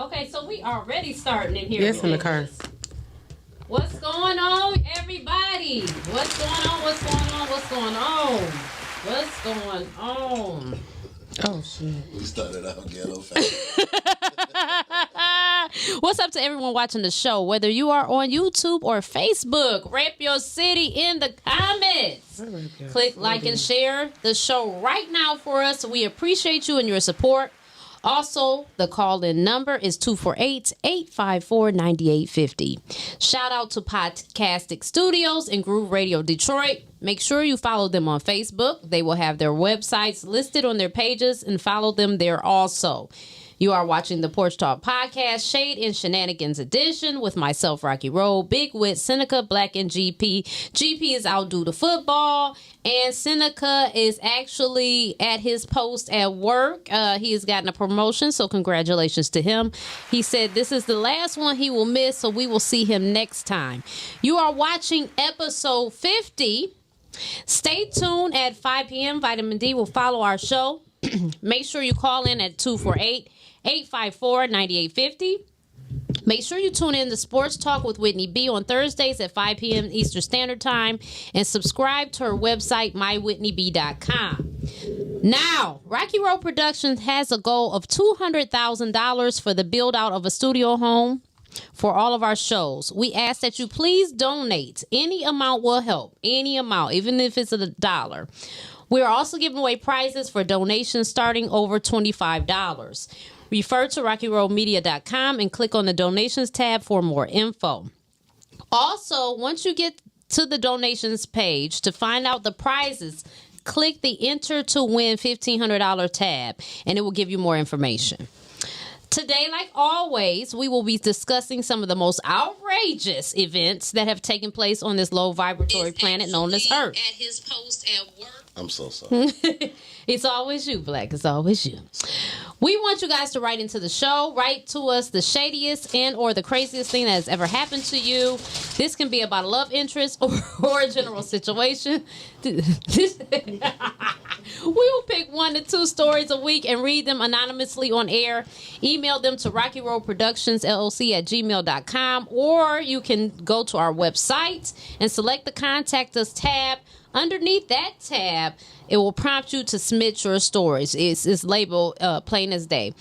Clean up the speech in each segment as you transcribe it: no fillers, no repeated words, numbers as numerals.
Okay, so we already starting in here. Yes, in the car. What's going on, everybody? What's going on? What's going on? What's going on? What's going on? Oh, shit. We started out ghetto fast. What's up to everyone watching the show? Whether you are on YouTube or Facebook, rap your city in the comments. Click like and share the show right now for us. We appreciate you and your support. Also, the call-in number is 248-854-9850. Shout out to Podcastic Studios and Groove Radio Detroit. Make sure you follow them on Facebook. They will have their websites listed on their pages, and follow them there also. You are watching the Porch Talk Podcast, Shade and Shenanigans Edition, with myself, Rocky Road, Big Wit, Seneca, Black, and GP. GP is out due to football, and Seneca is actually at his post at work. He has gotten a promotion, so congratulations to him. He said this is the last one he will miss, so we will see him next time. You are watching episode 50. Stay tuned at 5 p.m. Vitamin D will follow our show. Make sure you call in at 248-854-9850. Make sure you tune in to Sports Talk with Whitney B on Thursdays at 5 p.m. Eastern Standard Time, and subscribe to her website, mywhitneyb.com. Now, Rocky Road Productions has a goal of $200,000 for the build out of a studio home for all of our shows. We ask that you please donate. Any amount will help. Any amount, even if it's $1. We are also giving away prizes for donations starting over $25. Refer to RockyRoadMedia.com and click on the donations tab for more info. Also, once you get to the donations page to find out the prizes, click the Enter to Win $1,500 tab, and it will give you more information. Today, like always, we will be discussing some of the most outrageous events that have taken place on this low vibratory planet known as Earth. At his post at work. I'm so sorry. It's always you, Black. It's always you. We want you guys to write into the show. Write to us the shadiest and or the craziest thing that has ever happened to you. This can be about a love interest or a general situation. We will pick 1 to 2 stories a week and read them anonymously on air. Email them to Rockyroadproductionsllc at gmail.com, or you can go to our website and select the Contact Us tab. Underneath that tab, it will prompt you to submit your stories. It's labeled plain as day.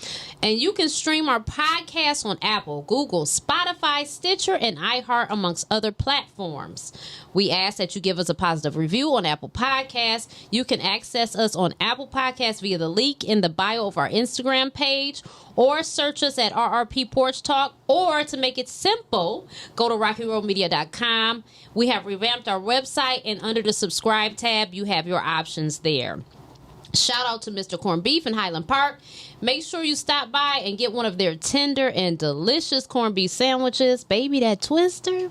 And you can stream our podcast on Apple, Google, Spotify, Stitcher, and iHeart, amongst other platforms. We ask that you give us a positive review on Apple Podcasts. You can access us on Apple Podcasts via the link in the bio of our Instagram page, or search us at RRP Porch Talk, or to make it simple, go to RockyRoadMedia.com. We have revamped our website, and under the subscribe tab, you have your options there. Shout out to Mr. Corned Beef in Highland Park. Make sure you stop by and get one of their tender and delicious corned beef sandwiches. Baby, that twister.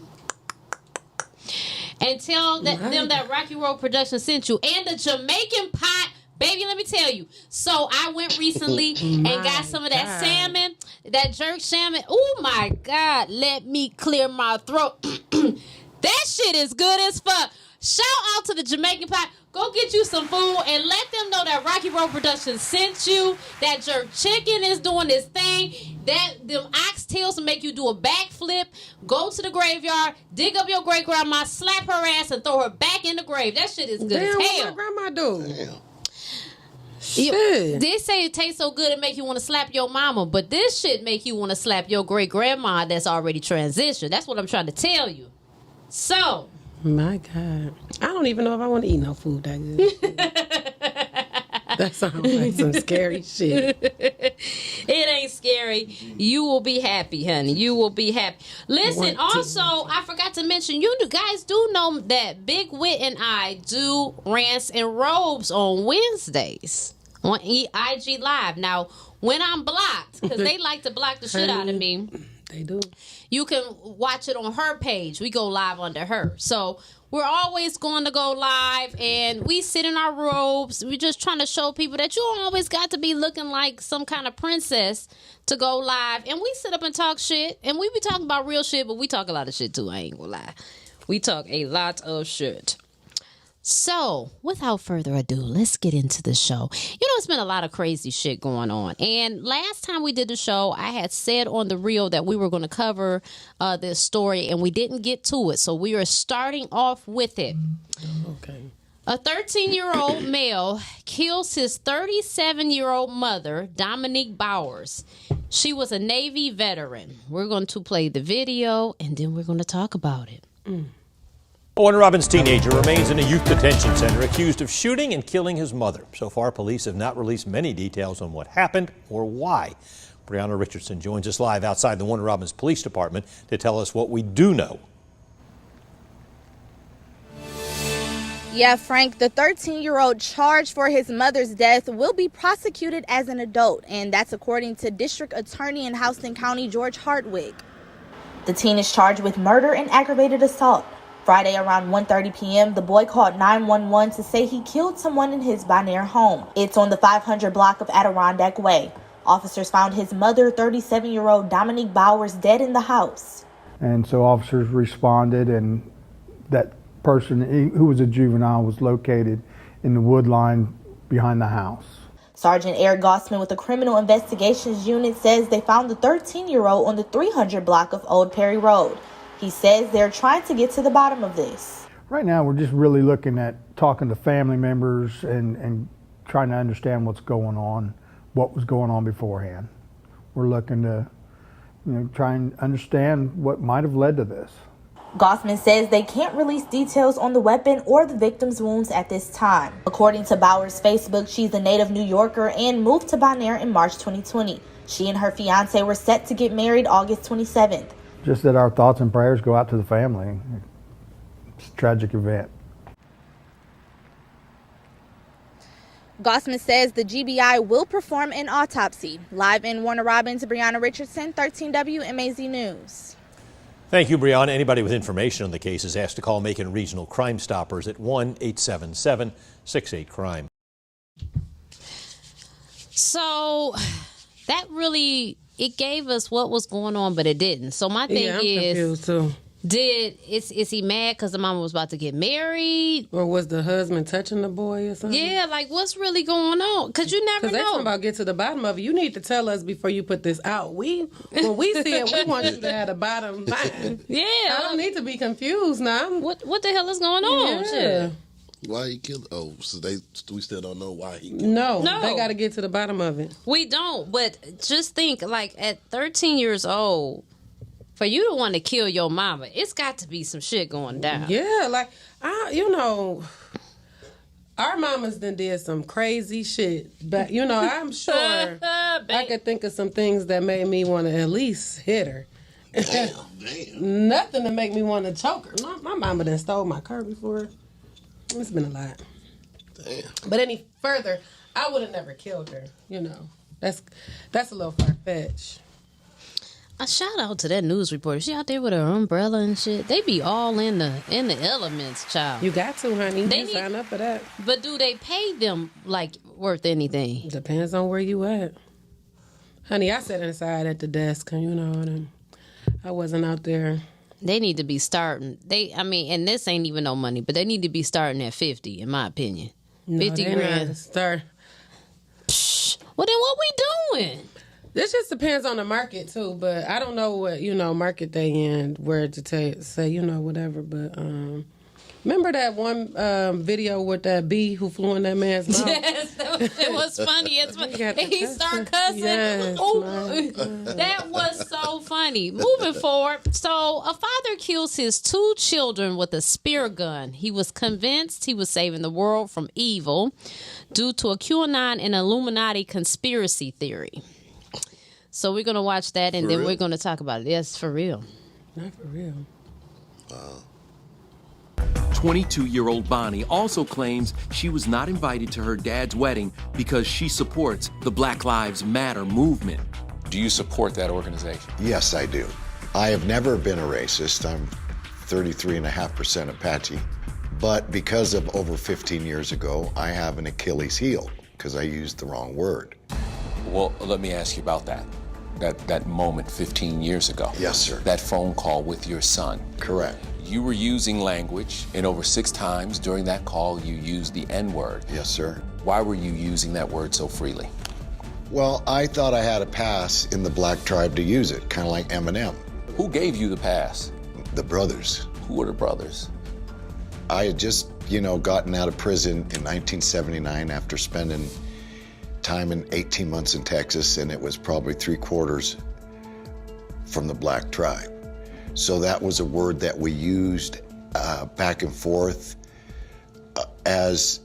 And tell them that Rocky Road Productions sent you. And the Jamaican pot. Baby, let me tell you. So I went recently and got some of that salmon, that jerk salmon. Oh, my God. Let me clear my throat. That shit is good as fuck. Shout out to the Jamaican pot. Go get you some food and let them know that Rocky Road Productions sent you. That jerk chicken is doing this thing. That them oxtails will make you do a backflip. Go to the graveyard, dig up your great grandma, slap her ass, and throw her back in the grave. That shit is good as hell. What my grandma do? Damn. Shit. They say it tastes so good it make you want to slap your mama, but this shit make you want to slap your great grandma that's already transitioned. That's what I'm trying to tell you. So, my God, I don't even know if I want to eat no food that good. That sounds like some scary shit. It ain't scary. You will be happy, honey. You will be happy. Listen, also, I forgot to mention, you guys do know that Big Wit and I do rants and robes on Wednesdays on IG Live. Now, when I'm blocked, because they like to block the shit out of me. They do. You can watch it on her page. We go live under her. So we're always going to go live, and we sit in our robes. We're just trying to show people that you don't always got to be looking like some kind of princess to go live. And we sit up and talk shit, and we be talking about real shit, but we talk a lot of shit too. I ain't gonna lie. We talk a lot of shit. So, without further ado, let's get into the show. You know, it's been a lot of crazy shit going on. And last time we did the show, I had said on the reel that we were going to cover this story, and we didn't get to it. So, we are starting off with it. Okay. A 13-year-old male kills his 37-year-old mother, Dominique Bowers. She was a Navy veteran. We're going to play the video, and then we're going to talk about it. A Warner Robins teenager remains in a youth detention center accused of shooting and killing his mother. So far, police have not released many details on what happened or why. Brianna Richardson joins us live outside the Warner Robins Police Department to tell us what we do know. Yeah, Frank, the 13-year-old charged for his mother's death will be prosecuted as an adult, and that's according to District Attorney in Houston County, George Hartwig. The teen is charged with murder and aggravated assault. Friday around 1:30 p.m., the boy called 911 to say he killed someone in his Bonaire home. It's on the 500 block of Adirondack Way. Officers found his mother, 37-year-old Dominique Bowers, dead in the house. And so officers responded, and that person, who was a juvenile, was located in the wood line behind the house. Sergeant Eric Gossman with the Criminal Investigations Unit says they found the 13-year-old on the 300 block of Old Perry Road. He says they're trying to get to the bottom of this. Right now, we're just really looking at talking to family members and trying to understand what's going on, what was going on beforehand. We're looking to, try and understand what might have led to this. Gossman says they can't release details on the weapon or the victim's wounds at this time. According to Bowers' Facebook, she's a native New Yorker and moved to Bonaire in March 2020. She and her fiance were set to get married August 27th. Just that our thoughts and prayers go out to the family. It's a tragic event. Gossman says the GBI will perform an autopsy. Live in Warner Robins, Brianna Richardson, 13 WMAZ News. Thank you, Brianna. Anybody with information on the case is asked to call Macon Regional Crime Stoppers at 1-877-68-CRIME. So that really, it gave us what was going on, but it didn't. So my thing I'm is, confused too. Is he mad because the mama was about to get married? Or was the husband touching the boy or something? Yeah, like what's really going on? Because you never Because they know. talking about get to the bottom of it. You need to tell us before you put this out. When we see it, we want you to have the bottom line. Yeah. I don't need to be confused now. What the hell is going on? Yeah. Shit. Why he killed? Oh, so we still don't know why he killed. No, No. they got to get to the bottom of it. We don't. But just think, like at 13 years old, for you to want to kill your mama, it's got to be some shit going down. Yeah, like our mamas did some crazy shit, but I'm sure I could think of some things that made me want to at least hit her. Damn. Nothing to make me want to choke her. My mama done stole my car before. It's been a lot. Damn. But any further, I would have never killed her. That's a little far-fetched. A shout out to that news reporter. She out there with her umbrella and shit. They be all in the elements, child. You got to, honey. They You need- sign up for that. But do they pay them like worth anything? Depends on where you at. Honey, I sat inside at the desk, and I wasn't out there. They need to be starting. And this ain't even no money, but they need to be starting at 50, in my opinion. No, 50 they grand. not start. Well, then what we doing? This just depends on the market too, but I don't know what market they in, where to say whatever. But remember that one video with that bee who flew in that man's mouth? Yes, it was funny. It's funny. got the And he cuss. started cussing. Yes, Ooh, my that was so funny. Moving forward, so a father kills his 2 children with a spear gun. He was convinced he was saving the world from evil due to a QAnon and Illuminati conspiracy theory. So we're going to watch that, and For then real? we're going to talk about it. Yes, for real. Not for real. 22-year-old Bonnie also claims she was not invited to her dad's wedding because she supports the Black Lives Matter movement. Do you support that organization? Yes, I do. I have never been a racist. I'm 33.5% Apache. But because of over 15 years ago, I have an Achilles heel because I used the wrong word. Well, let me ask you about that. That moment 15 years ago. Yes, sir. That phone call with your son. Correct. You were using language, and over 6 times during that call, you used the N-word. Yes, sir. Why were you using that word so freely? Well, I thought I had a pass in the black tribe to use it, kind of like Eminem. Who gave you the pass? The brothers. Who were the brothers? I had just, gotten out of prison in 1979 after spending time in 18 months in Texas, and it was probably 3/4 from the black tribe. So that was a word that we used back and forth as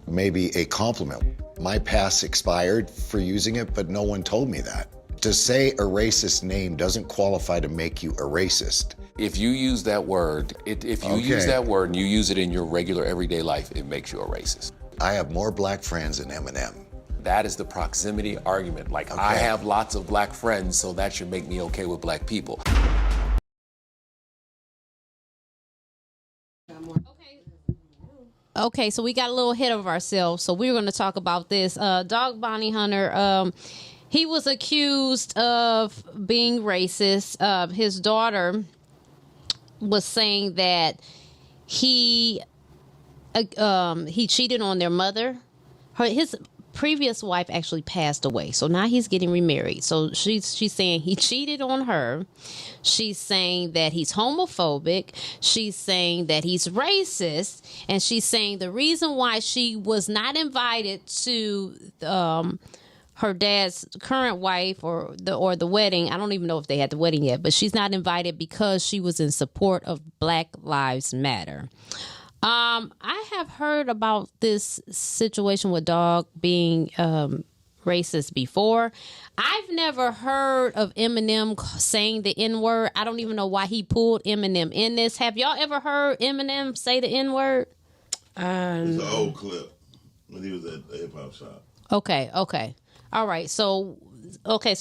maybe a compliment. My pass expired for using it, but no one told me that. To say a racist name doesn't qualify to make you a racist. If you use that word, use that word and you use it in your regular everyday life, it makes you a racist. I have more black friends than Eminem. That is the proximity argument. Like, I have lots of black friends, so that should make me okay with black people. Okay, so we got a little ahead of ourselves. So we're going to talk about this. Dog bounty hunter, he was accused of being racist. His daughter was saying that he cheated on their mother. His previous wife actually passed away, so now he's getting remarried. So she's saying he cheated on her. She's saying that he's homophobic. She's saying that he's racist, and she's saying the reason why she was not invited to her dad's current wife or the wedding. I don't even know if they had the wedding yet, but she's not invited because she was in support of Black Lives Matter. I have heard about this situation with Dog being racist before. I've never heard of Eminem saying the N-word. I don't even know why he pulled Eminem in this. Have y'all ever heard Eminem say the N-word? It's an old clip when he was at the hip hop shop. Okay. All right. So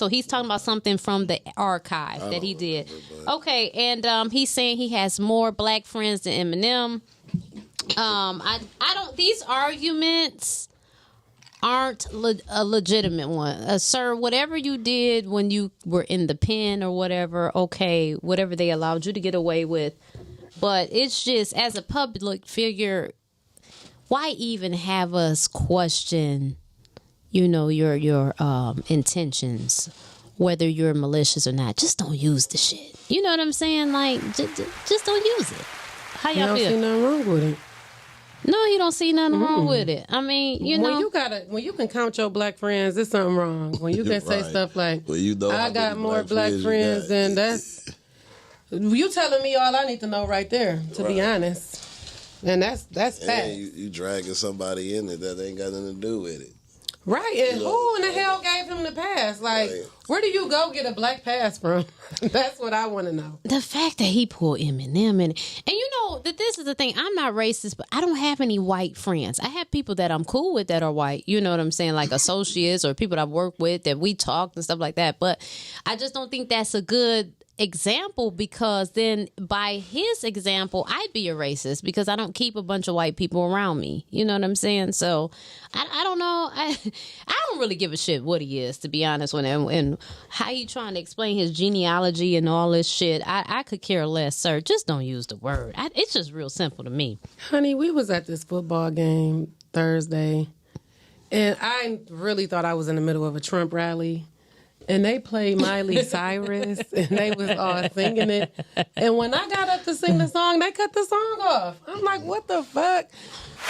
he's talking about something from the archive that he did. Remember, okay, and he's saying he has more black friends than Eminem. I don't. These arguments aren't a legitimate one, sir. Whatever you did when you were in the pen or whatever, okay, whatever they allowed you to get away with, but it's just as a public figure, why even have us question, your intentions, whether you're malicious or not? Just don't use the shit. You know what I'm saying? Like, just don't use it. How y'all feel? I don't see nothing wrong with it. No, you don't see nothing wrong with it. I mean, when you can count your black friends, there's something wrong. When you can say stuff like, I got more black friends than that's, you telling me all I need to know right there, to be honest. And that's fact. You dragging somebody in it that ain't got nothing to do with it. Right, and who in the hell gave him the pass? Like, where do you go get a black pass from? That's what I want to know. The fact that he pulled Eminem in, and that this is the thing. I'm not racist, but I don't have any white friends. I have people that I'm cool with that are white. You know what I'm saying? Like associates or people that I've worked with that we talk and stuff like that. But I just don't think that's a good example, because then by his example I'd be a racist because I don't keep a bunch of white people around me. You know what I'm saying? So I don't know. I don't really give a shit what he is, to be honest with him, and how he trying to explain his genealogy and all this shit. I could care less, sir. Just don't use the word. It's just real simple to me. Honey, we was at this football game Thursday, and I really thought I was in the middle of a Trump rally. And they played Miley Cyrus, and they was all singing it. And when I got up to sing the song, they cut the song off. I'm like, what the fuck?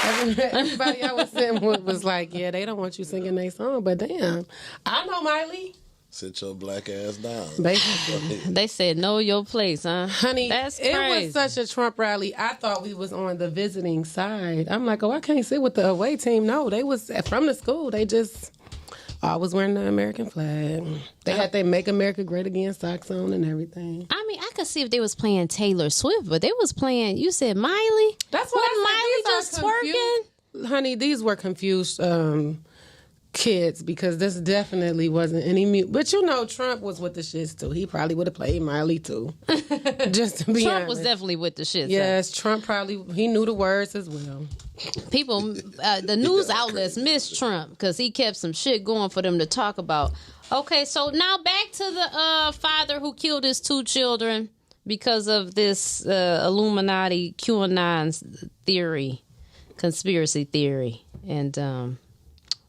Everybody I was sitting with was like, yeah, they don't want you singing their song. But damn, I know Miley. Sit your black ass down. Basically. They said, know your place, huh? Honey, that's crazy. It was such a Trump rally. I thought we was on the visiting side. I'm like, I can't sit with the away team. No, they was from the school. They just... I was wearing the American flag. They had their Make America Great Again socks on and everything. I mean, I could see if they was playing Taylor Swift, but they was playing, you said Miley? That's what I Miley just twerking? Honey, these were confused kids, because this definitely wasn't any mute. But Trump was with the shits too. He probably would have played Miley too. Just to be Trump honest. was definitely with the shits. Yes, Trump he knew the words as well. People, the news outlets missed Trump because he kept some shit going for them to talk about. Okay, so now back to the father who killed his 2 children because of this Illuminati QAnon theory, conspiracy theory. And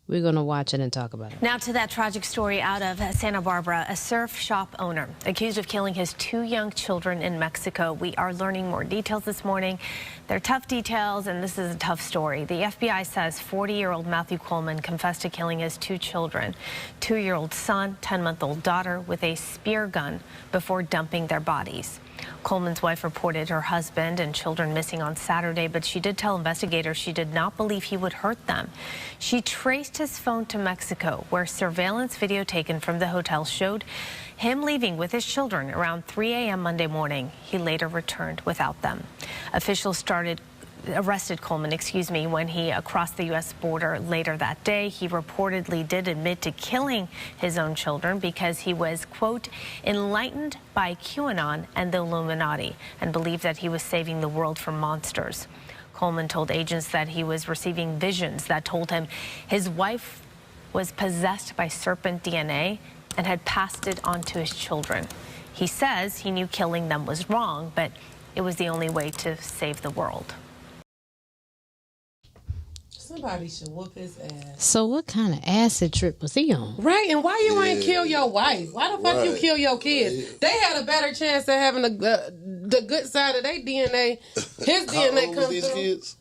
we're going to watch it and talk about it. Now to that tragic story out of Santa Barbara. A surf shop owner accused of killing his 2 young children in Mexico. We are learning more details this morning. They're tough details, and this is a tough story. The FBI says 40-year-old Matthew Coleman confessed to killing his 2 children, 2-year-old son, 10-month-old daughter, with a spear gun before dumping their bodies. Coleman's wife reported her husband and children missing on Saturday, but she did tell investigators she did not believe he would hurt them. She traced his phone to Mexico, where surveillance video taken from the hotel showed him leaving with his children around 3 a.m. Monday morning. He later returned without them. Officials arrested Coleman, when he crossed the U.S. border later that day. He reportedly did admit to killing his own children because he was, quote, enlightened by QAnon and the Illuminati and believed that he was saving the world from monsters. Coleman told agents that he was receiving visions that told him his wife was possessed by serpent DNA and had passed it on to his children. He says he knew killing them was wrong, but it was the only way to save the world. Somebody should whoop his ass. So what kind of acid trip was he on? Right, and why you ain't kill your wife? Why the fuck you kill your kids? They had a better chance of having the good side of their DNA. His DNA comes through. Kids?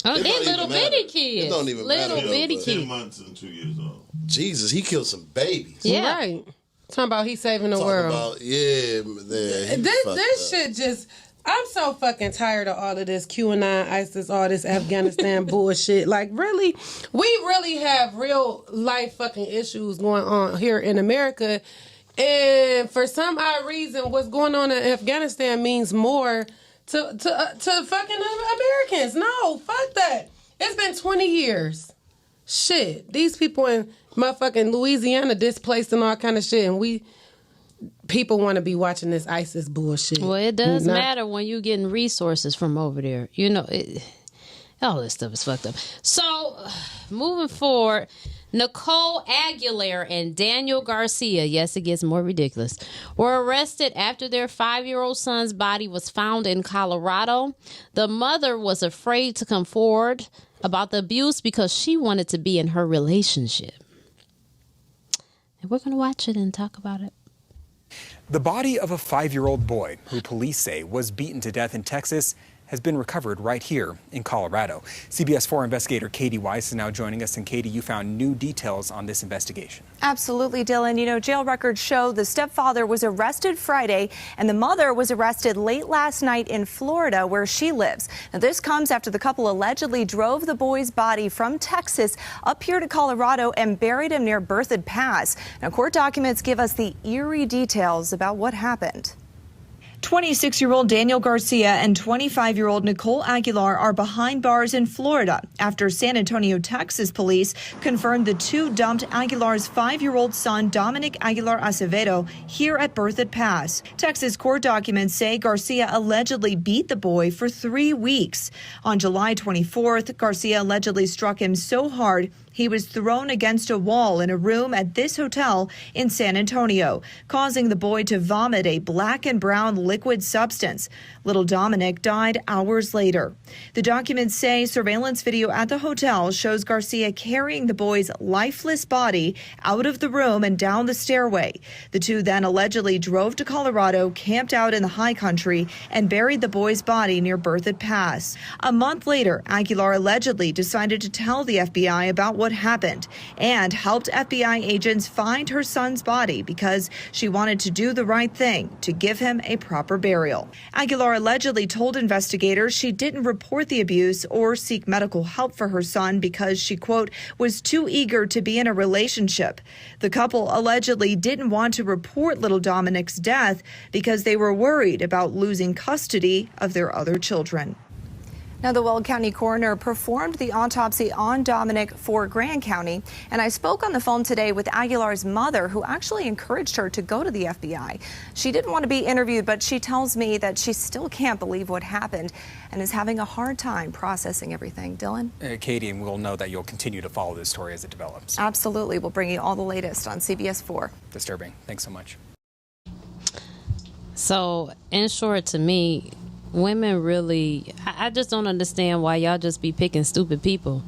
Oh, they're little bitty kids. It don't even little matter. bitty kids. 10 months and 2 years old. Jesus, he killed some babies. Yeah. Right. Talking about he saving the world. This shit just... I'm so fucking tired of all of this QAnon, ISIS, all this Afghanistan bullshit. Like, really, we really have real life fucking issues going on here in America. And for some odd reason, what's going on in Afghanistan means more to fucking Americans. No, fuck that. It's been 20 years. Shit. These people in motherfucking Louisiana displaced and all kind of shit. And people want to be watching this ISIS bullshit. Well, it does matter when you're getting resources from over there. You know, all this stuff is fucked up. So, moving forward, Nicole Aguilera and Daniel Garcia, yes, it gets more ridiculous, were arrested after their 5-year-old son's body was found in Colorado. The mother was afraid to come forward about the abuse because she wanted to be in her relationship. And we're going to watch it and talk about it. The body of a 5-year-old boy who police say was beaten to death in Texas has been recovered right here in Colorado. CBS 4 investigator Katie Weiss is now joining us. And Katie, you found new details on this investigation. Absolutely, Dylan. You know, jail records show the stepfather was arrested Friday and the mother was arrested late last night in Florida, where she lives. Now, this comes after the couple allegedly drove the boy's body from Texas up here to Colorado and buried him near Berthoud Pass. Now, court documents give us the eerie details about what happened. 26-year-old Daniel Garcia and 25-year-old Nicole Aguilera are behind bars in Florida after San Antonio, Texas police confirmed the two dumped Aguilera's 5-year-old son, Dominic Aguilar Acevedo, here at Berthoud Pass. Texas court documents say Garcia allegedly beat the boy for 3 weeks. On July 24th, Garcia allegedly struck him so hard he was thrown against a wall in a room at this hotel in San Antonio, causing the boy to vomit a black and brown liquid substance. Little Dominic died hours later. The documents say surveillance video at the hotel shows Garcia carrying the boy's lifeless body out of the room and down the stairway. The two then allegedly drove to Colorado, camped out in the high country, and buried the boy's body near Berthoud Pass. A month later, Aguilar allegedly decided to tell the FBI about what happened and helped FBI agents find her son's body because she wanted to do the right thing to give him a proper burial. Aguilar allegedly told investigators she didn't report the abuse or seek medical help for her son because she, quote, was too eager to be in a relationship. The couple allegedly didn't want to report little Dominic's death because they were worried about losing custody of their other children. Now, the Weld County coroner performed the autopsy on Dominic for Grand County, and I spoke on the phone today with Aguilar's mother, who actually encouraged her to go to the FBI. She didn't want to be interviewed, but she tells me that she still can't believe what happened and is having a hard time processing everything. Dylan? Katie, and we'll know that you'll continue to follow this story as it develops. Absolutely. We'll bring you all the latest on CBS 4. Disturbing. Thanks so much. So, in short, to me, women really, I just don't understand why y'all just be picking stupid people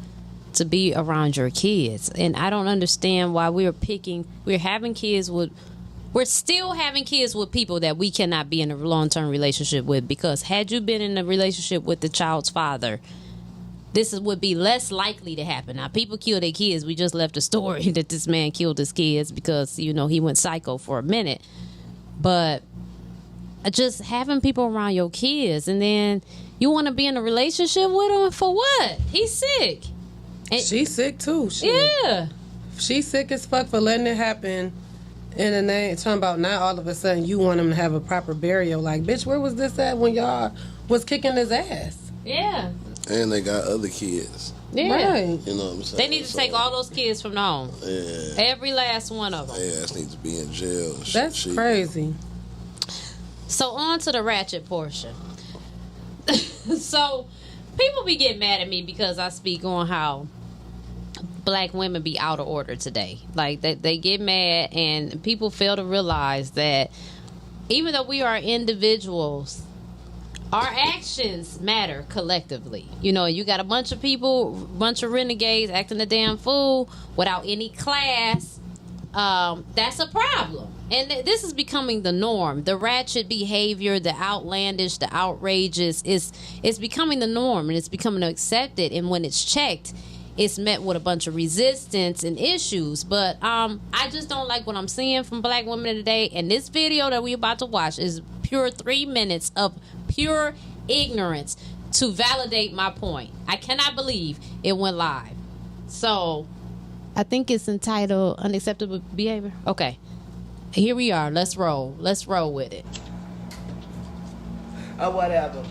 to be around your kids. And I don't understand why we're having kids with, we're still having kids with people that we cannot be in a long-term relationship with, because had you been in a relationship with the child's father, would be less likely to happen. Now, people kill their kids. We just left a story that this man killed his kids because, you know, he went psycho for a minute. But just having people around your kids, and then you want to be in a relationship with him for what? He's sick. And she's sick too. Yeah. She's sick as fuck for letting it happen. And then they talking about now all of a sudden you want him to have a proper burial. Like, bitch, where was this at when y'all was kicking his ass? Yeah. And they got other kids. Yeah. Right. You know what I'm saying? They need to take all those kids from the home. Yeah. Every last one of them. Their ass needs to be in jail. That's crazy. So on to the ratchet portion. So people be getting mad at me because I speak on how black women be out of order today. Like they get mad, and people fail to realize that even though we are individuals, our actions matter collectively. You know, you got a bunch of people, bunch of renegades acting a damn fool without any class. That's a problem. And this is becoming the norm. The ratchet behavior, the outlandish, the outrageous is becoming the norm, and it's becoming accepted. And when it's checked, it's met with a bunch of resistance and issues. But I just don't like what I'm seeing from black women today. And this video that we're about to watch is pure 3 minutes of pure ignorance to validate my point. I cannot believe it went live. So I think it's entitled Unacceptable Behavior. Okay. Here we are. Let's roll. Let's roll with it. Or whatever.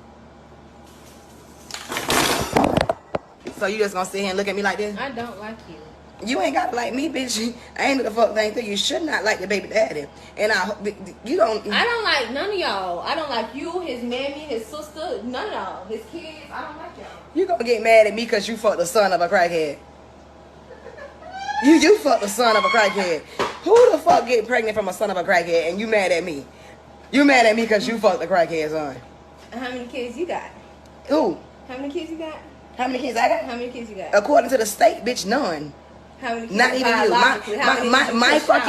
So you just gonna sit here and look at me like this? I don't like you. You ain't gotta like me, bitch. I ain't do the fuck thing through. You should not like the baby daddy. And you don't. I don't like none of y'all. I don't like you, his mammy, his sister, none of y'all. His kids, I don't like y'all. You gonna get mad at me because you fucked the son of a crackhead. You fucked the son of a crackhead. Who the fuck get pregnant from a son of a crackhead and you mad at me? You mad at me because you fucked the crackhead son. How many kids you got? Who? How many kids you got? How many kids I got? How many kids you got? According to the state, bitch, none. How many kids? Not even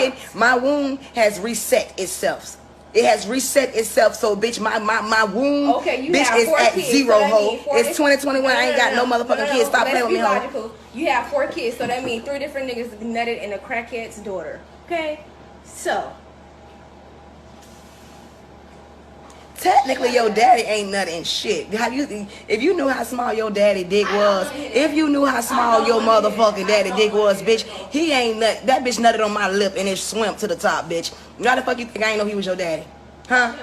you. My womb has reset itself. It has reset itself, so bitch, my womb, bitch, is at kids, zero, so ho. It's 2021. I ain't got no motherfucking kids. Stop playing with me, ho. You have 4 kids, so that means 3 different niggas nutted in a crackhead's daughter. Okay, so technically your daddy ain't nothing shit. If you knew how small your daddy dick was, if you knew how small your motherfucking daddy dick was, bitch, he ain't nut. That bitch nutted on my lip and it swam to the top, bitch. Why the fuck you think I ain't know he was your daddy? Huh?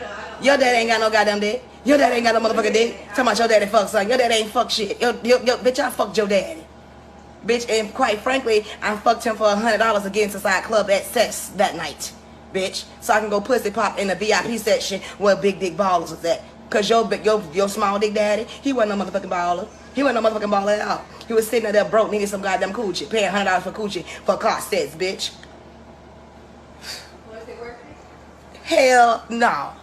Your daddy ain't got no goddamn dick. Your daddy ain't got no motherfucking dick. Talking about your daddy fuck son. Your daddy ain't fuck shit. Yo, bitch, I fucked your daddy. Bitch, and quite frankly, I fucked him for $100 against inside club at sex that night. Bitch, so I can go pussy pop in the VIP section where big dick ballers was at. Cause your small dick daddy, he wasn't no motherfucking baller. He wasn't no motherfucking baller at all. He was sitting there broke, needing some goddamn coochie, paying $100 for coochie for car sets, bitch. Was it worth it? Hell no.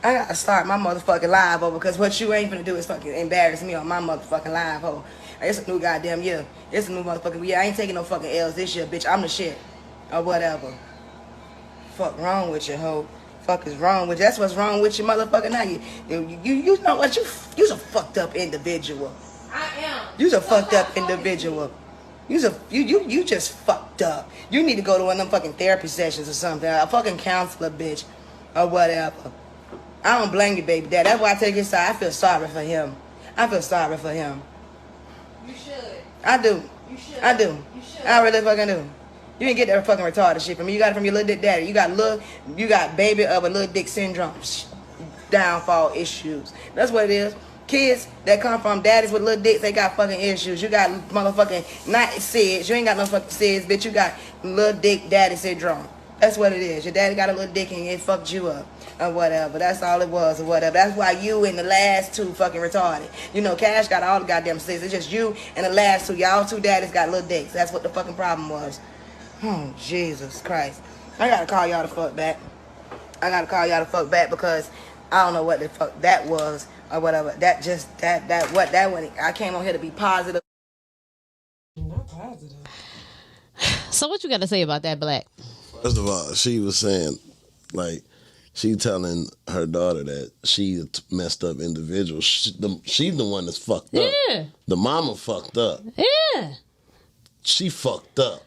I gotta start my motherfucking live over, because what you ain't finna do is fucking embarrass me on my motherfucking live, ho. It's a new goddamn year. It's a new motherfucking year. I ain't taking no fucking L's this year, bitch. I'm the shit. Or whatever. Fuck wrong with you, ho. Fuck is wrong with you. That's what's wrong with you, motherfucker. Now you know what? You's a fucked up individual. I am. You's a fucked up individual. You just fucked up. You need to go to one of them fucking therapy sessions or something. A fucking counselor, bitch. Or whatever. I don't blame you, baby dad. That's why I take his side. I feel sorry for him. I feel sorry for him. You should. I do. You should. I do. You should. I really fucking do. You didn't get that fucking retarded shit from me. You got it from your little dick daddy. You got baby of a little dick syndrome. Downfall issues. That's what it is. Kids that come from daddies with little dicks, they got fucking issues. You got motherfucking, not SIDS. You ain't got no fucking SIDS, bitch. You got little dick daddy syndrome. That's what it is. Your daddy got a little dick and it fucked you up. Or whatever. That's all it was or whatever. That's why you and the last 2 fucking retarded. You know, Cash got all the goddamn SIDS. It's just you and the last 2. Y'all 2 daddies got little dicks. That's what the fucking problem was. Oh, Jesus Christ. I gotta call y'all the fuck back. I gotta call y'all the fuck back because I don't know what the fuck that was or whatever. That one. I came on here to be positive. Not positive. So what you got to say about that, Black? First of all, she was saying, like, she telling her daughter that she a messed up individual. She's the one that's fucked up. Yeah. The mama fucked up. Yeah. She fucked up.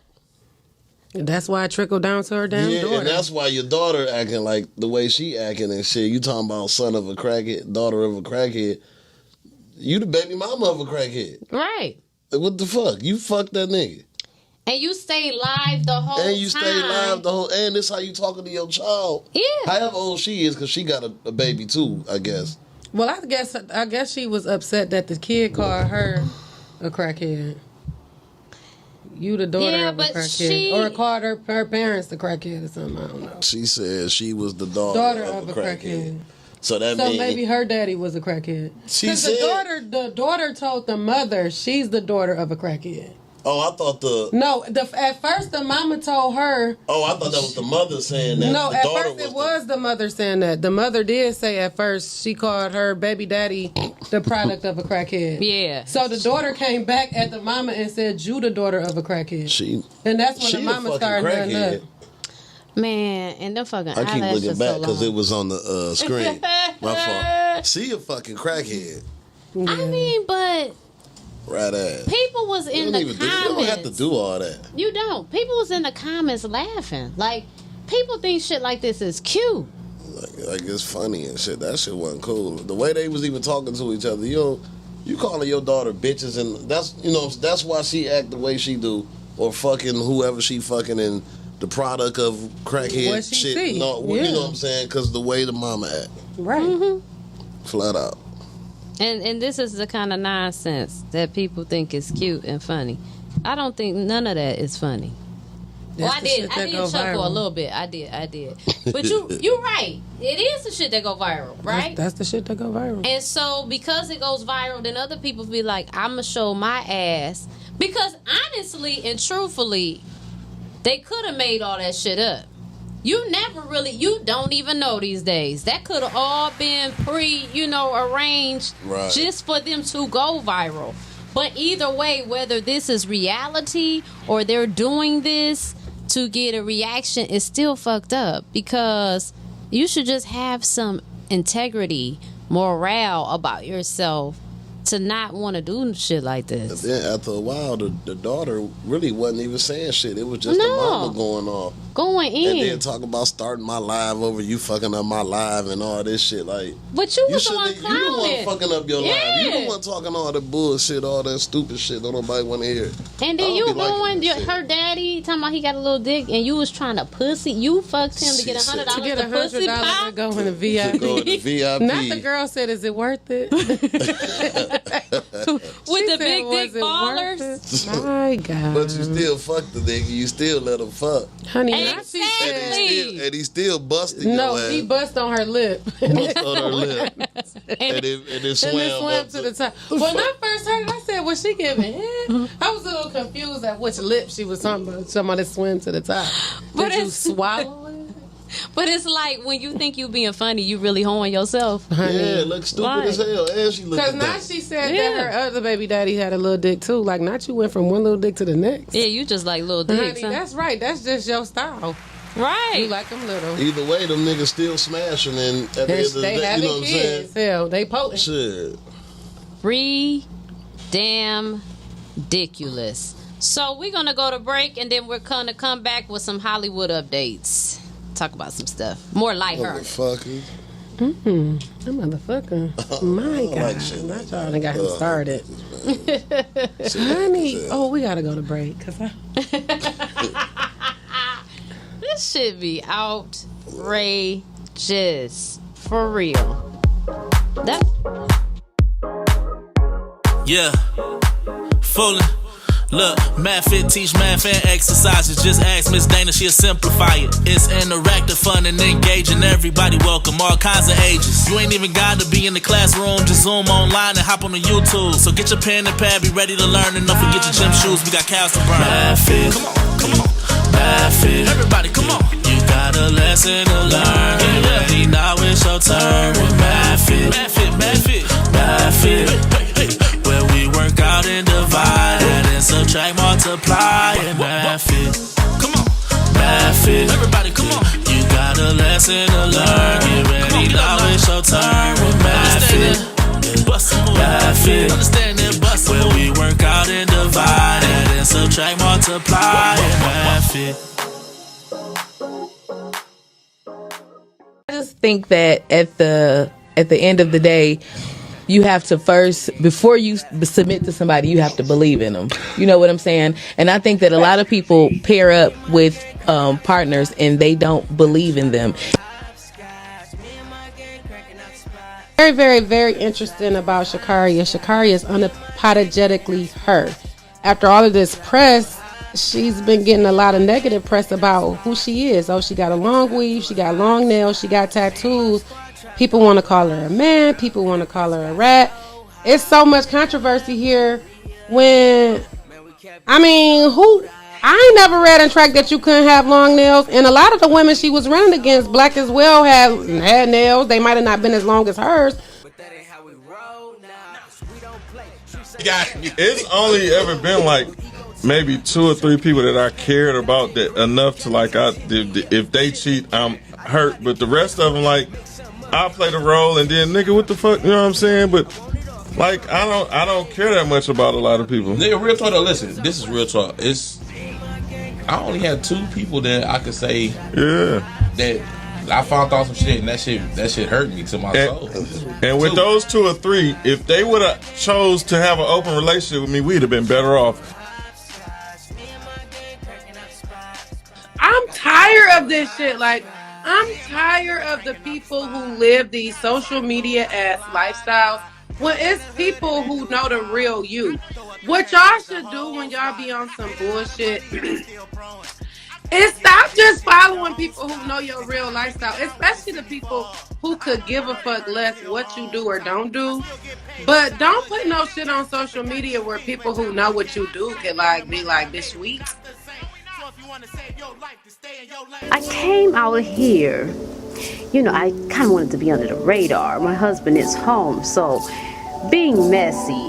And that's why it trickled down to her damn daughter. And that's why your daughter acting like the way she acting and shit. You talking about son of a crackhead, daughter of a crackhead. You the baby mama of a crackhead. Right. What the fuck? You fucked that nigga. And you stay live the whole time. And you stay live the whole... And this how you talking to your child. Yeah. However old she is, because she got a baby too, I guess. Well, I guess she was upset that the kid called her a crackhead. You the daughter of a crackhead. Or called her parents the crackhead or something, I don't know. She said she was the daughter of a crackhead. So means... maybe her daddy was a crackhead. Because the daughter told the mother she's the daughter of a crackhead. Oh, I thought at first the mama told her. Oh, I thought that was the mother saying that. No, the at daughter first it was the mother saying that. The mother did say at first she called her baby daddy the product of a crackhead. Yeah. So the daughter came back at the mama and said, "You the daughter of a crackhead." And that's when the mama started nutting up. Man, and them fucking I keep looking back because so it was on the screen. My fault. She a fucking crackhead. Yeah. I mean, but right ass. People was in the comments. You don't have to do all that. You don't. People was in the comments laughing. Like, people think shit like this is cute. Like it's funny and shit. That shit wasn't cool. The way they was even talking to each other, you calling your daughter bitches, and that's why she act the way she do, or fucking whoever she fucking and the product of crackhead shit. See. No, Yeah. You know what I'm saying? Because the way the mama act. Right. Mm-hmm. Flat out. And this is the kind of nonsense that people think is cute and funny. I don't think none of that is funny. Well, I did chuckle a little bit. I did. But you're right. It is the shit that go viral, right? That's the shit that go viral. And so because it goes viral, then other people be like, I'm going to show my ass. Because honestly and truthfully, they could have made all that shit up. You don't even know these days. That could have all been arranged just for them to go viral. But either way, whether this is reality or they're doing this to get a reaction, is still fucked up, because you should just have some integrity, morale about yourself to not want to do shit like this. And then after a while, the daughter really wasn't even saying shit. It was just the mama going off. Going in. And then talking about starting my live over you fucking up my live and all this shit. Like, but you was the one clowning. You the one fucking up your live. You the one talking all the bullshit, all that stupid shit that nobody want to hear. And then you going, her daddy talking about he got a little dick, and you was trying to pussy. You fucked him to get $100 to get $100 to go in the VIP. To go in the VIP. Not the girl said, "Is it worth it?" With the big dick ballers. My God. But you still fuck the nigga. You still let him fuck. Honey, exactly. And he still busted your ass. He bust on her lip. Bust on her lip. and it swam to the top. When I first heard it, I said, was she giving head? I was a little confused at which lip she was talking about. Somebody swim to the top. Did you swallow it? But it's like when you think you being funny, you really hoeing yourself. Honey. Yeah, it looks stupid as hell. And she looked. Because now she said that her other baby daddy had a little dick too. Like, not you went from one little dick to the next. Yeah, you just like little dicks. Honey, that's right. That's just your style. Right. You like them little. Either way, them niggas still smashing, and at the end of the day, you know what I'm saying? Hell, they potent. Shit. Damn ridiculous. So we're gonna go to break, and then we're gonna come back with some Hollywood updates. Talk about some stuff more lighthearted. Motherfucker. That motherfucker. My God. Not y'all done got him started. Honey. Oh, we gotta go to break. This should be outrageous. For real. Yeah. Fooling. Look, math fit teach math and exercises. Just ask Miss Dana, she'll simplify it. It's interactive, fun, and engaging. Everybody welcome, all kinds of ages. You ain't even got to be in the classroom. Just zoom online and hop on the YouTube. So get your pen and pad, be ready to learn. And don't forget your gym shoes, we got cows to burn. Math fit, come on. Math fit, everybody, come on. You got a lesson to learn. lesson to learn. Get ready, now it's your turn with Mad Fit. Mad Fit. Understand that bust. Where we work out and divide it and subtract, multiply and Mad Fit. I just think that at the end of the day, you have to first, before you submit to somebody, you have to believe in them. You know what I'm saying? And I think that a lot of people pair up with partners and they don't believe in them. Very, very, very interesting about Sha'Carri. Sha'Carri is unapologetically her. After all of this press, she's been getting a lot of negative press about who she is. Oh, she got a long weave, she got long nails, she got tattoos. People want to call her a man, people want to call her a rat. It's so much controversy here when, I ain't never read in track that you couldn't have long nails. And a lot of the women she was running against, black as well, had nails. They might have not been as long as hers. It's only ever been like maybe 2 or 3 people that I cared about that enough to like, if they cheat, I'm hurt. But the rest of them, like, I play the role and then nigga, what the fuck, you know what I'm saying? But like, I don't care that much about a lot of people. Nigga, real talk though, listen, this is real talk. I only had 2 people that I could say, that I found out some shit and that shit hurt me to my soul. And with those 2 or 3, if they would have chose to have an open relationship with me, we'd have been better off. I'm tired of this shit. Like, I'm tired of the people who live these social media ass lifestyles when it's people who know the real you. What y'all should do when y'all be on some bullshit is stop just following people who know your real lifestyle, especially the people who could give a fuck less what you do or don't do. But don't put no shit on social media where people who know what you do can like be like, this sweet. I came out here, I kind of wanted to be under the radar. My husband is home, so being messy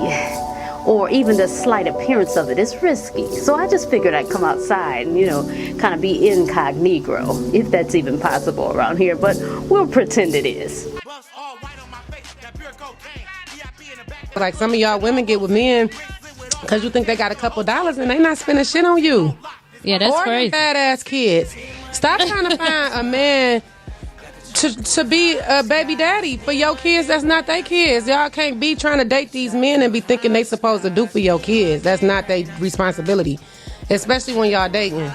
or even the slight appearance of it is risky. So I just figured I'd come outside and, kind of be incognito, if that's even possible around here, but we'll pretend it is. Like some of y'all women get with men because you think they got a couple dollars and they not spending shit on you. Yeah, that's or crazy. Or bad ass kids. Stop trying to find a man to be a baby daddy for your kids. That's not their kids. Y'all can't be trying to date these men and be thinking they supposed to do for your kids. That's not their responsibility, especially when y'all dating.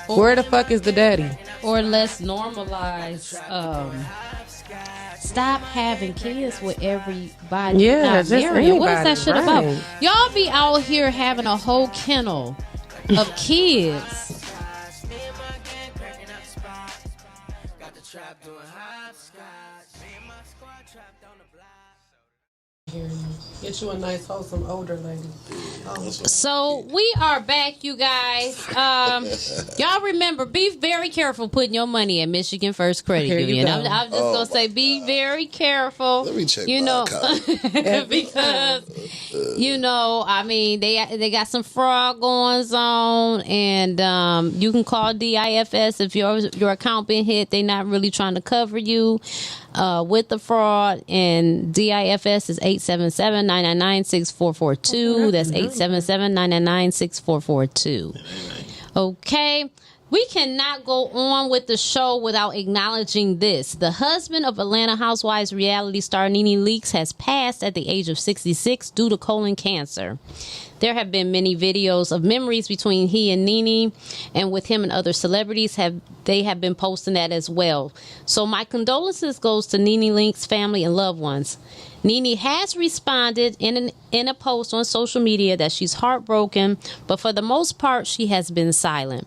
Where the fuck is the daddy? Or let's normalize stop having kids with everybody. Yeah, not just married. anybody. What is that shit right. about? Y'all be out here having a whole kennel of kids. Get you a nice, wholesome, older lady. So we are back, you guys. Y'all remember, be very careful putting your money at Michigan First Credit Union. I'm just gonna say, be very careful. Let me check my account. Because they got some fraud going on, and you can call DIFS if your account been hit. They not really trying to cover you with the fraud, and DIFS is 877-999-6442. That's 877-999-6442. Okay. We cannot go on with the show without acknowledging this. The husband of Atlanta Housewives reality star Nene Leakes has passed at the age of 66 due to colon cancer. There have been many videos of memories between he and Nene, and with him and other celebrities they have been posting that as well. So my condolences goes to Nene Leakes' family and loved ones. Nene has responded in a post on social media that she's heartbroken, but for the most part she has been silent.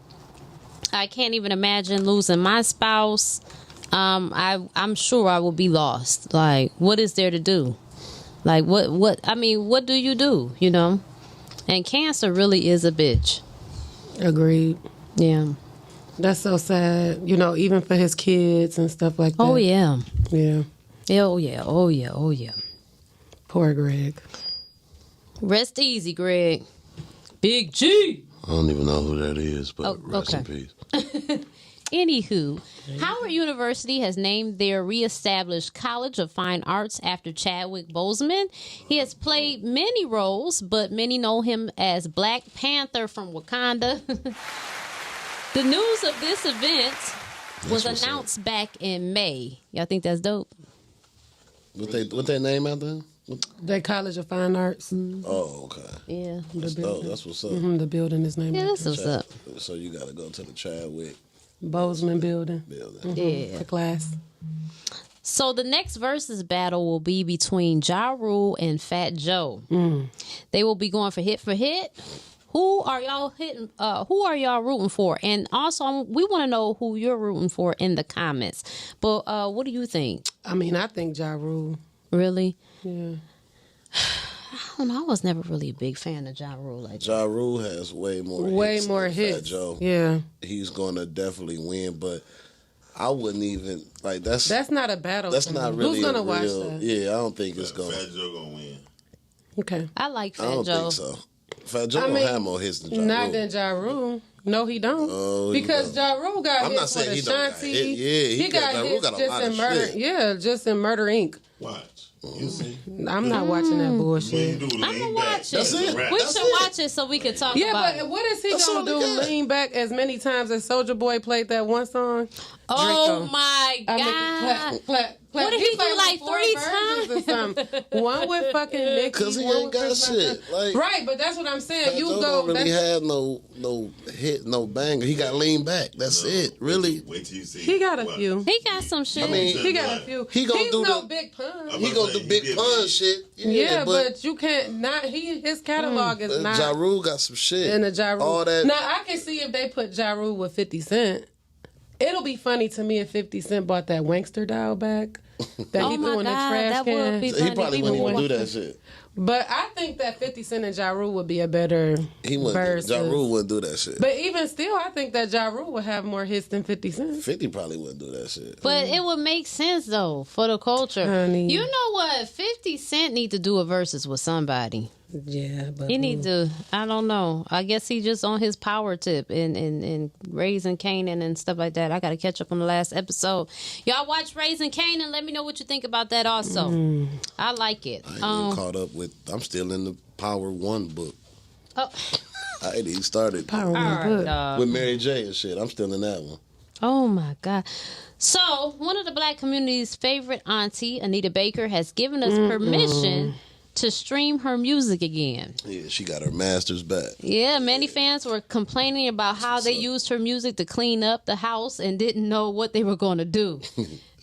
I can't even imagine losing my spouse. I'm sure I will be lost. Like, what is there to do? Like, what do you do, And cancer really is a bitch. Agreed. Yeah. That's so sad, even for his kids and stuff like that. Oh, yeah. Yeah. Oh, yeah. Oh, yeah. Oh, yeah. Poor Greg. Rest easy, Greg. Big G. I don't even know who that is, but rest in peace. Anywho, Howard University has named their reestablished College of Fine Arts after Chadwick Boseman. He has played many roles, but many know him as Black Panther from Wakanda. The news of this event was announced back in May. Y'all think that's dope? What they name out there? The College of Fine Arts. Oh, okay. Yeah. That's dope. That's what's up. The building is named. Yeah, that's what's up. So you got to go to the Chadwick Boseman building. Yeah. The class. So the next versus battle will be between Ja Rule and Fat Joe. They will be going for hit. Who are y'all hitting? Who are y'all rooting for? And also, we want to know who you're rooting for in the comments. But what do you think? I mean, I think Ja Rule. Really? Yeah. I don't know. I was never really a big fan of Ja Rule. Like Ja Rule has way more hits than hits. Fat Joe. Yeah. He's going to definitely win, but I wouldn't even, like, that's not a battle. That's not really Who's gonna a watch real, that? yeah, I don't think it's going to. Fat Joe gonna win. Okay. I like Fat I don't Joe. think so. Fat Joe don't have more hits than Ja Rule. Not than Ja Rule. No, he don't. Oh, because Ja Rule got I'm hits not saying with he don't got Ashanti. hit. Yeah, he got Ja Rule hits got a just lot in of Murder. shit. Yeah, just in Murder Inc. Watch. You see. I'm not watching that bullshit. I'm gonna watch it. That's it. We That's should it. watch it so we can talk Yeah, about but it. what is he That's gonna all do? they got. Lean back as many times as Soulja Boy played that one song? Oh Draco. my God! I mean, clap. What did he do, played like 4 3 verses times? or something. One with fucking Nicki. Because he one ain't with got Chris shit. Brown. Like, Right, but that's what I'm saying. Fat You Joe go. don't really that's- have no hit, no banger. He got lean back. That's it. Really. Wait till you see. He got a What? few. He got some shit. I mean, He got a few. He gonna He's do no the- big pun. He gonna do big pun shit. Yeah, but you can't not. His catalog is not. Ja Rule got some shit. And the Ja Rule. All that. Now I can see if they put Ja Rule with 50 Cent. It'll be funny to me if 50 Cent bought that Wankster dial back that Oh he my threw in the God, trash that can. would be He funny. probably People wouldn't even would do watch that shit. But I think that 50 Cent and Ja Rule would be a better He wouldn't. versus. Ja Rule wouldn't do that shit. But even still, I think that Ja Rule would have more hits than 50 Cent. 50 probably wouldn't do that shit. But it would make sense though for the culture. Honey. You know what? 50 Cent need to do a versus with somebody. Yeah, but He need to. I don't know. I guess he just on his power tip and Raising Kanan and stuff like that. I got to catch up on the last episode. Y'all watch Raising Kanan. Let me know what you think about that. Also, I like it. I ain't even caught up with. I'm still in the Power One book. Oh. I ain't even started Power One book. with Mary J and shit. I'm still in that one. Oh my God. So, one of the black community's favorite auntie, Anita Baker, has given us permission to stream her music again. Yeah, she got her masters back. Yeah, many fans were complaining about how they used her music to clean up the house and didn't know what they were going to do.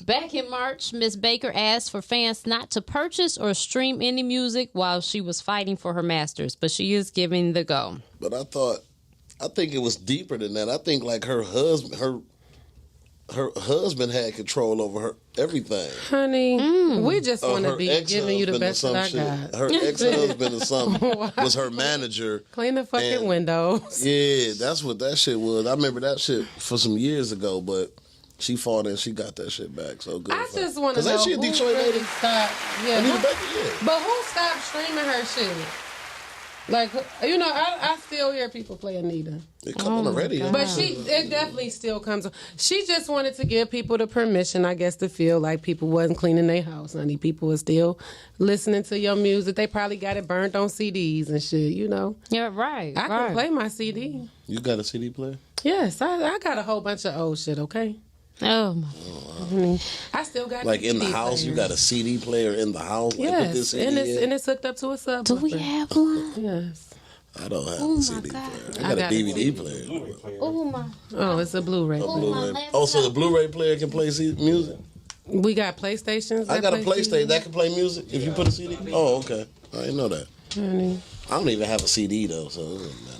Back in March, Miss Baker asked for fans not to purchase or stream any music while she was fighting for her masters, but she is giving the go. But I think it was deeper than that. I think like her husband had control over her everything. Honey, we just want to be giving you the best that I got. Her ex-husband or something was her manager. Clean the fucking windows. Yeah, that's what that shit was. I remember that shit for some years ago, but she fought and she got that shit back. So good. I just want to know Because ain't she a who Detroit really lady? stopped. Yeah, Anita Baker, yeah. But who stopped streaming her shit? Like, you know, I still hear people play Anita. It come on the radio. But it definitely still comes on. She just wanted to give people the permission, I guess, to feel like people wasn't cleaning their house, honey. People were still listening to your music. They probably got it burned on CDs and shit, you know. Yeah, right. I can play my CD. You got a CD player? Yes, I got a whole bunch of old shit, okay? Oh, my. I still got Like in the CD house, you players. got a CD player in the house? Like, put this Yes, CD and in? it's hooked up to a subwoofer. Do we have one? Yes. I don't have Oh, a my CD God. player. I got a DVD player. Oh, my. Oh, it's a Blu-ray. A Blu-ray. Oh, so the Blu-ray player can play music? We got PlayStations. I that got a play PlayStation that can play music if you put a CD? Oh, okay. I didn't know that. Honey. I don't even have a CD though, so it doesn't matter.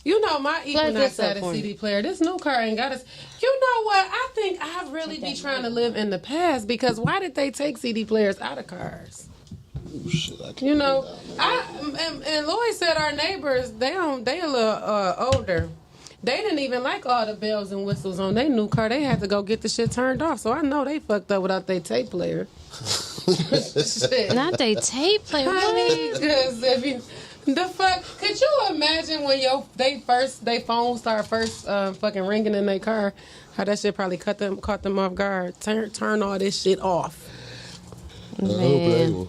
You know, my Equinox this up had a for me. CD player. This new car ain't got us. You know what? I think I really be trying to live in the past because why did they take CD players out of cars? Oh, shit, I can't You know, do that. and Lloyd said our neighbors they a little older. They didn't even like all the bells and whistles on their new car. They had to go get the shit turned off. So I know they fucked up without their tape player. Shit. Not they tape play. Honey, 'cause if you, the fuck, could you imagine when they phone start fucking ringing in their car? How that shit probably caught them off guard. Turn all this shit off. Man.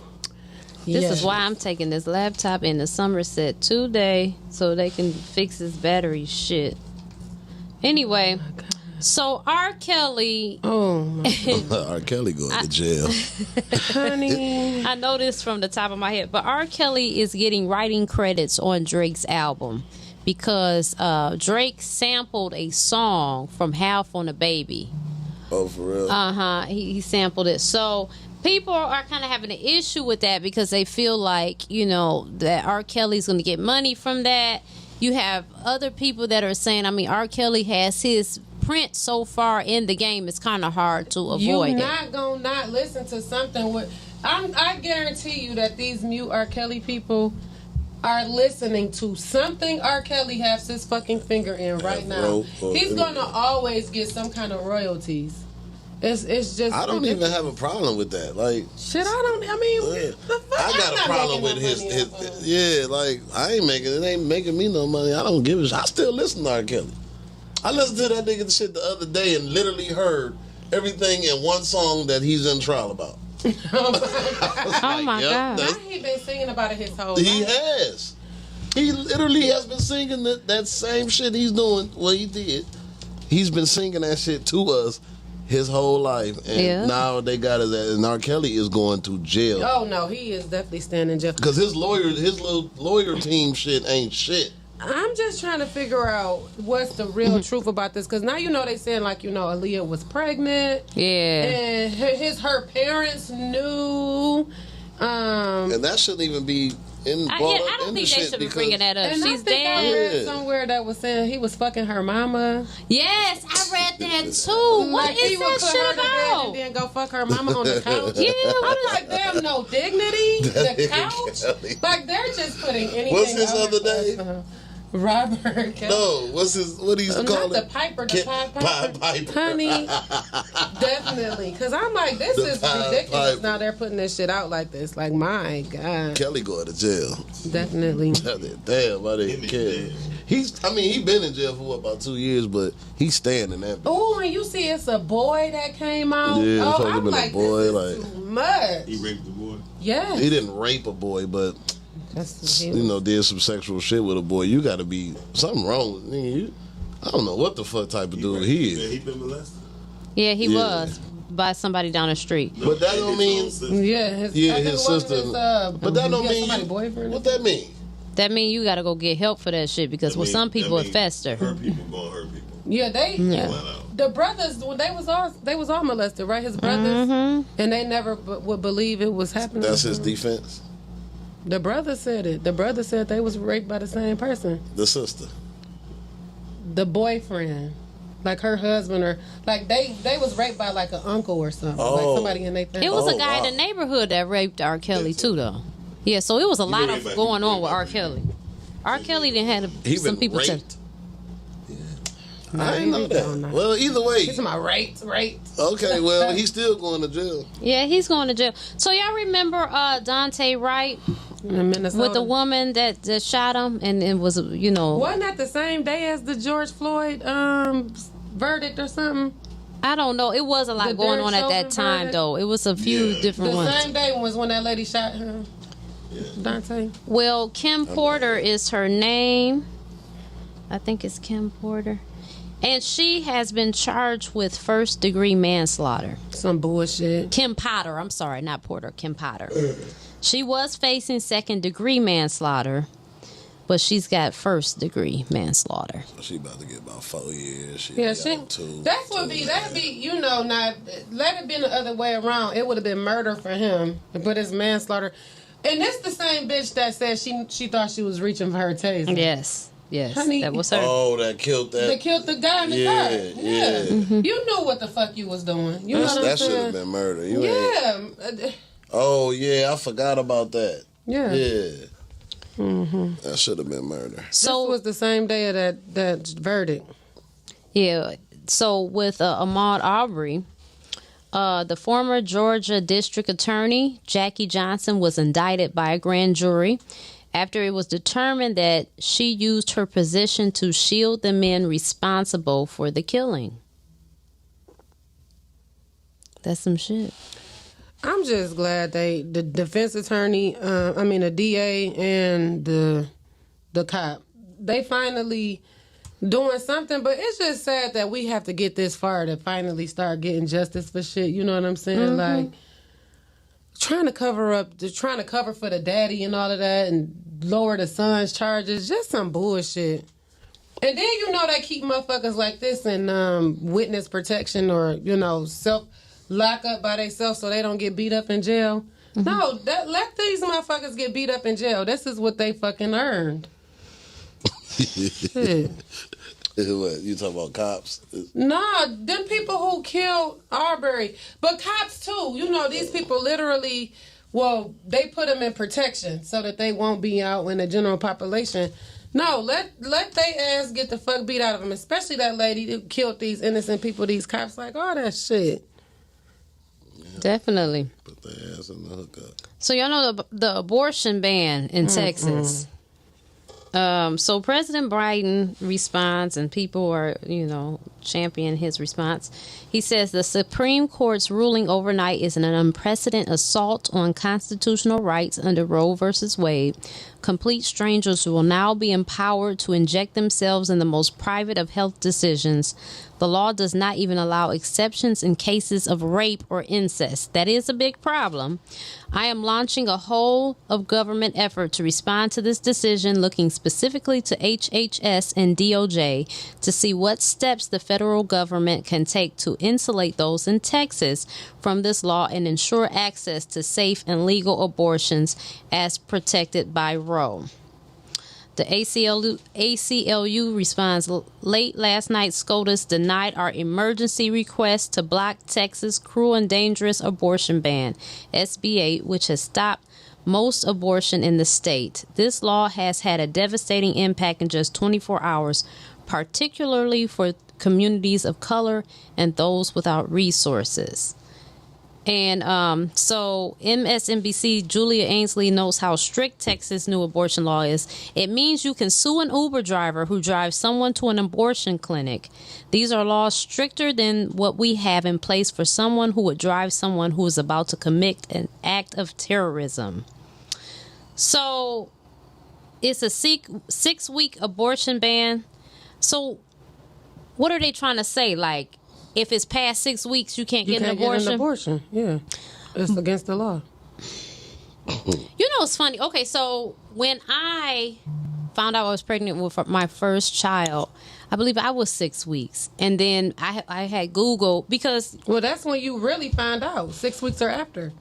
This is why I'm taking this laptop into Somerset today so they can fix this battery shit. Anyway, so R. Kelly. Oh, my R. Kelly going to jail. Honey. I know this from the top of my head, but R. Kelly is getting writing credits on Drake's album because Drake sampled a song from Half on a Baby. Oh, for real? He sampled it. So people are kind of having an issue with that because they feel like, that R. Kelly's going to get money from that. You have other people that are saying, R. Kelly has his print so far in the game, it's kind of hard to avoid You're not going to not listen to something with... I guarantee you that these mute R. Kelly people are listening to something R. Kelly has his fucking finger in right now. He's going to always get some kind of royalties. It's just... I don't even have a problem with that. Like... Shit, I got a problem with his I ain't making... It ain't making me no money. I don't give a shit. I still listen to R. Kelly. I listened to that nigga shit the other day and literally heard everything in one song that he's in trial about. Oh my God. He's been singing about it his whole life. He has. He literally has been singing that same shit he's doing. Well, he did. He's been singing that shit to us his whole life, and now they got his ass, and R. Kelly is going to jail. Oh no, he is definitely staying in jail because his little lawyer team shit ain't shit. I'm just trying to figure out what's the real truth about this, because now they saying Aaliyah was pregnant, and her parents knew, and that shouldn't even be I don't think they should be bringing that up. And She's I read somewhere that was saying he was fucking her mama. Yes, I read that too. What is he would that put shit her to bed about? and then go fuck her mama on the couch. I'm like, damn, no dignity. The couch. Like they're just putting anything. What's his other name? Robert Kelly. No, what do you call it? Not the Piper, the Piper. Honey, definitely. Because I'm like, this is ridiculous. Piper. Now they're putting this shit out like this. Like, my God. Kelly going to jail. Definitely. Damn, I didn't care. He been in jail for about 2 years, but he's staying in that. Oh, and you see it's a boy that came out. Yeah, oh, I'm like, boy, this is too much. He raped the boy? Yeah. He didn't rape a boy, but... did some sexual shit with a boy. You got to be something wrong. I don't know what the fuck type of dude he is. He been molested? Yeah, he was by somebody down the street. But that don't mean his sister. But that don't mean boyfriend. What that mean? That mean you got to go get help for that shit because with some people it fester. Hurt people gonna hurt people. Yeah, the brothers when they was all molested, right? His brothers, and they never would believe it was happening. That's his defense. The brother said it. The brother said they was raped by the same person. The sister. The boyfriend. Like her husband or like they was raped by like an uncle or something. Like somebody in their family. It was a guy in the neighborhood that raped R. Kelly too though. Yeah, so it was a lot of going on with R. Kelly. R. Kelly didn't have some people raped. I didn't know that. Well, either way. He's my raped. Okay, well, he's still going to jail. Yeah, he's going to jail. So y'all remember Dante Wright with the woman that shot him, and it was Wasn't that the same day as the George Floyd verdict or something? I don't know. It was a lot going on at that time, verdict? though. It was a few different ones. The same day was when that lady shot him. Dante. Well, Kim Porter is her name. I think it's Kim Porter. And she has been charged with first-degree manslaughter. Some bullshit. Kim Potter. I'm sorry, not Porter. Kim Potter. She was facing second-degree manslaughter, but she's got first-degree manslaughter. She about to get about 4 years. That'd be not let it been the other way around. It would have been murder for him, but it's manslaughter. And it's the same bitch that said she thought she was reaching for her taser. Yes, honey, that was her. Oh, that killed that. They killed the guy in the car. Yeah. Mm-hmm. You knew what the fuck you was doing. You know what I'm that saying? should have been murder. Yeah. Oh, yeah, I forgot about that. Yeah. Mm-hmm. That should have been murder. So this was the same day of that verdict. Yeah. So with Ahmaud Arbery, the former Georgia District Attorney, Jackie Johnson, was indicted by a grand jury after it was determined that she used her position to shield the men responsible for the killing. That's some shit. I'm just glad the defense attorney, the DA and the cop, they finally doing something. But it's just sad that we have to get this far to finally start getting justice for shit. You know what I'm saying? Mm-hmm. Like trying to cover for the daddy and all of that, and lower the son's charges. Just some bullshit. And then they keep motherfuckers like this in witness protection or self lock up by themselves so they don't get beat up in jail. Mm-hmm. No, let these motherfuckers get beat up in jail. This is what they fucking earned. Shit. What, you talking about cops? Nah, them people who killed Arbery. But cops too. These people literally, they put them in protection so that they won't be out in the general population. No, let they ass get the fuck beat out of them, especially that lady who killed these innocent people, these cops, like all that shit. Definitely. Put their ass in the hookup. So y'all know the abortion ban in Texas. So President Biden responds, and people are, championing his response. He says the Supreme Court's ruling overnight is an unprecedented assault on constitutional rights under Roe v. Wade. Complete strangers will now be empowered to inject themselves in the most private of health decisions. The law does not even allow exceptions in cases of rape or incest. That is a big problem. I am launching a whole of government effort to respond to this decision, looking specifically to HHS and DOJ to see what steps the federal government can take to insulate those in Texas from this law and ensure access to safe and legal abortions as protected by Roe. The ACLU responds, late last night, SCOTUS denied our emergency request to block Texas' cruel and dangerous abortion ban, SB 8, which has stopped most abortion in the state. This law has had a devastating impact in just 24 hours, particularly for communities of color and those without resources. And so MSNBC Julia Ainsley notes how strict Texas' new abortion law is. It means you can sue an Uber driver who drives someone to an abortion clinic. These are laws stricter than what we have in place for someone who would drive someone who is about to commit an act of terrorism. So it's a 6-week abortion ban. So what are they trying to say? Like, if it's past 6 weeks, you can't get an abortion? Get an abortion, yeah. It's against the law. It's funny. Okay, so when I found out I was pregnant with my first child, I believe I was 6 weeks. And then I had Google because... Well, that's when you really find out, 6 weeks or after.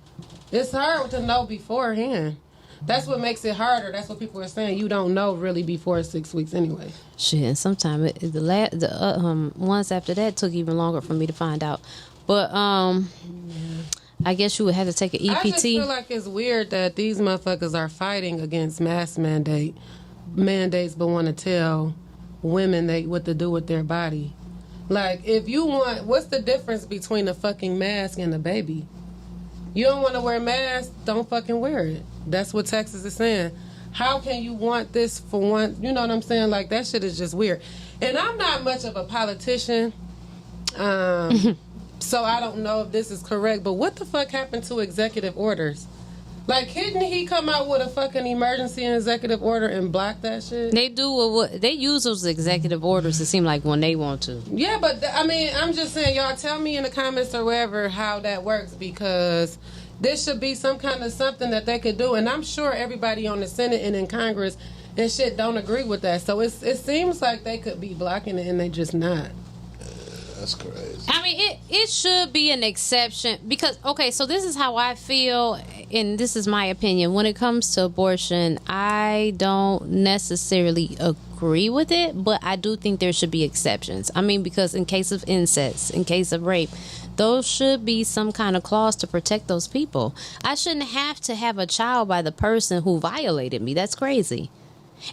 It's hard to know beforehand. That's what makes it harder. That's what people are saying. You don't know really before 6 weeks anyway. Shit, and sometimes the ones after that took even longer for me to find out. But I guess you would have to take an EPT. I just feel like it's weird that these motherfuckers are fighting against mask mandates, but want to tell women what to do with their body. Like, if you want, what's the difference between a fucking mask and a baby? You don't want to wear a mask, don't fucking wear it. That's what Texas is saying. How can you want this for one? You know what I'm saying? Like, that shit is just weird. And I'm not much of a politician, so I don't know if this is correct, but what the fuck happened to executive orders? Like, couldn't he come out with a fucking emergency and executive order and block that shit? They do they use those executive orders, it seems like, when they want to. Yeah, but I'm just saying, y'all tell me in the comments or wherever how that works, because this should be some kind of something that they could do. And I'm sure everybody on the Senate and in Congress and shit don't agree with that. So it seems like they could be blocking it and they just not. That's crazy. I mean, it should be an exception because, okay, so this is how I feel, and this is my opinion. When it comes to abortion, I don't necessarily agree with it, but I do think there should be exceptions. I mean, because in case of incest, in case of rape, those should be some kind of clause to protect those people. I shouldn't have to have a child by the person who violated me. That's crazy.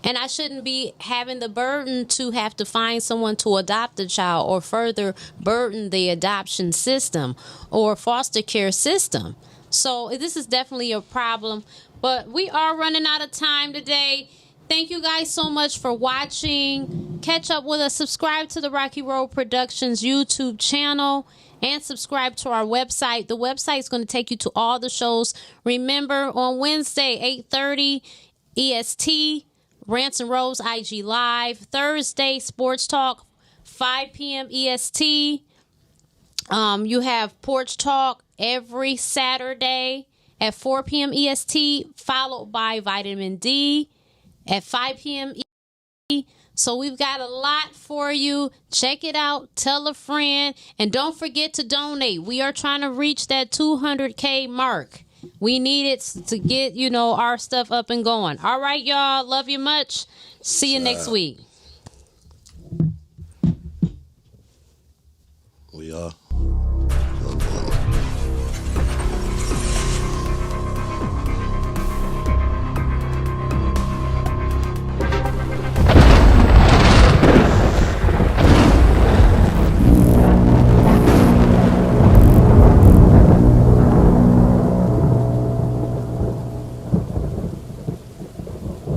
And I shouldn't be having the burden to have to find someone to adopt a child or further burden the adoption system or foster care system. So this is definitely a problem. But we are running out of time today. Thank you guys so much for watching. Catch up with us. Subscribe to the Rocky Road Productions YouTube channel and subscribe to our website. The website is going to take you to all the shows. Remember, on Wednesday, 8:30 EST, Rants and Rose IG Live. Thursday, Sports Talk, 5 p.m. EST. You have Porch Talk every Saturday at 4 p.m. EST, followed by Vitamin D at 5 p.m. EST. So we've got a lot for you. Check it out. Tell a friend. And don't forget to donate. We are trying to reach that 200K mark. We need it to get, our stuff up and going. All right, y'all. Love you much. See you next week.